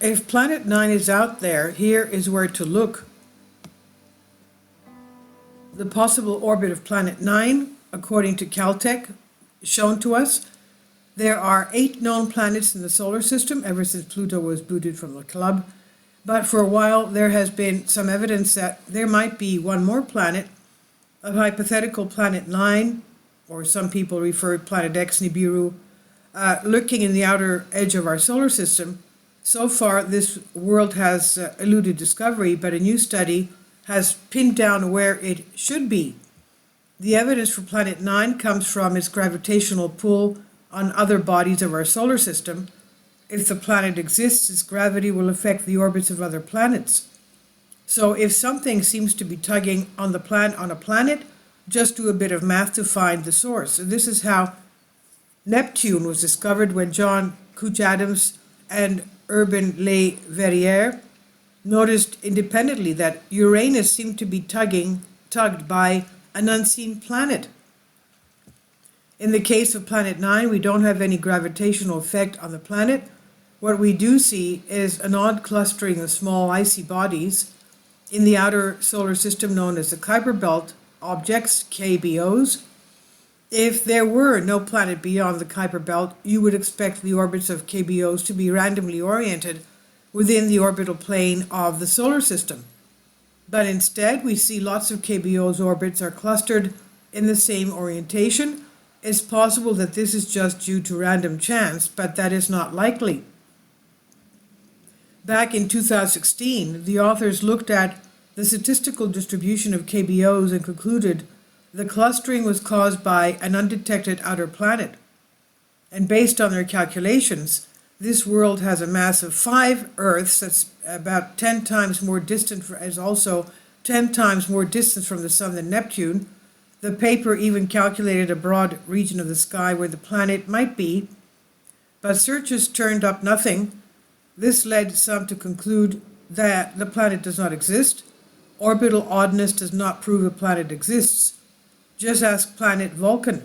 if Planet 9 is out there, here is where to look. The possible orbit of Planet 9, according to Caltech, shown to us. There are 8 known planets in the solar system ever since Pluto was booted from the club. But for a while, there has been some evidence that there might be one more planet, a hypothetical Planet 9, or some people refer to Planet X, Nibiru, lurking in the outer edge of our solar system. So far, this world has eluded discovery, but a new study has pinned down where it should be. The evidence for Planet 9 comes from its gravitational pull on other bodies of our solar system. If the planet exists, its gravity will affect the orbits of other planets. So if something seems to be tugging on a planet, just do a bit of math to find the source. So this is how Neptune was discovered, when John Couch Adams and Urbain Le Verrier noticed independently that Uranus seemed to be tugged by an unseen planet. In the case of Planet 9, we don't have any gravitational effect on the planet. What we do see is an odd clustering of small icy bodies in the outer solar system known as the Kuiper Belt objects, KBOs. If there were no planet beyond the Kuiper Belt, you would expect the orbits of KBOs to be randomly oriented within the orbital plane of the solar system. But instead, we see lots of KBOs' orbits are clustered in the same orientation. It's possible that this is just due to random chance, but that is not likely. Back in 2016, the authors looked at the statistical distribution of KBOs and concluded the clustering was caused by an undetected outer planet. And based on their calculations, this world has a mass of 5 Earths, that's about 10 times more distant, is also 10 times more distant from the Sun than Neptune. The paper even calculated a broad region of the sky where the planet might be, but searches turned up nothing. This led some to conclude that the planet does not exist. Orbital oddness does not prove a planet exists. Just ask planet Vulcan.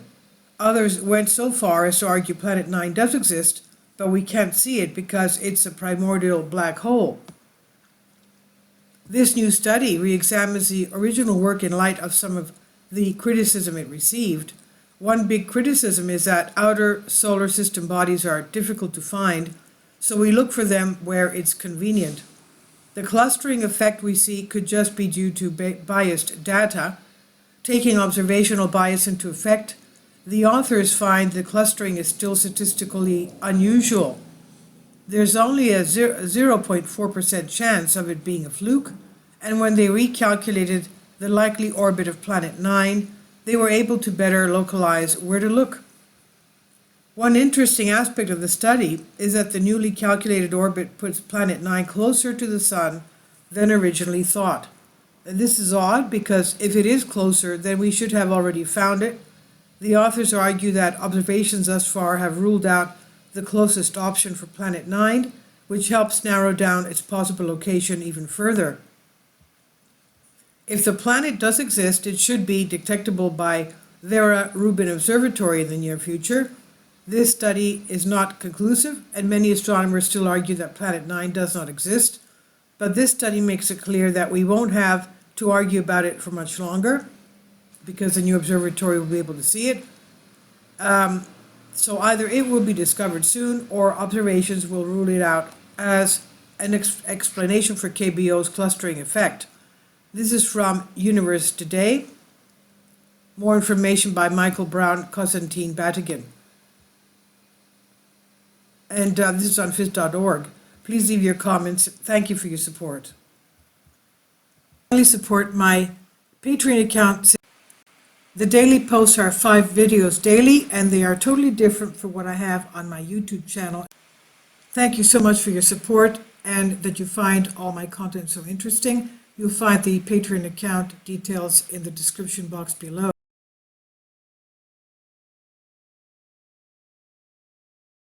Others went so far as to argue Planet 9 does exist, but we can't see it because it's a primordial black hole. This new study re-examines the original work in light of some of the criticism it received. One big criticism is that outer solar system bodies are difficult to find, so we look for them where it's convenient. The clustering effect we see could just be due to biased data. Taking observational bias into effect, the authors find the clustering is still statistically unusual. There's only a 0.4% chance of it being a fluke, and when they recalculated the likely orbit of Planet 9, they were able to better localize where to look. One interesting aspect of the study is that the newly calculated orbit puts Planet 9 closer to the Sun than originally thought. And this is odd because if it is closer, then we should have already found it. The authors argue that observations thus far have ruled out the closest option for Planet 9, which helps narrow down its possible location even further. If the planet does exist, it should be detectable by Vera Rubin Observatory in the near future. This study is not conclusive, and many astronomers still argue that Planet 9 does not exist. But this study makes it clear that we won't have to argue about it for much longer, because the new observatory will be able to see it. So either it will be discovered soon, or observations will rule it out as an explanation for KBO's clustering effect. This is from Universe Today. More information by Michael Brown, Konstantin Batygin. And this is on phys.org. Please leave your comments. Thank you for your support. Please support my Patreon account. The daily posts are 5 videos daily, and they are totally different from what I have on my YouTube channel. Thank you so much for your support and that you find all my content so interesting. You'll find the Patreon account details in the description box below.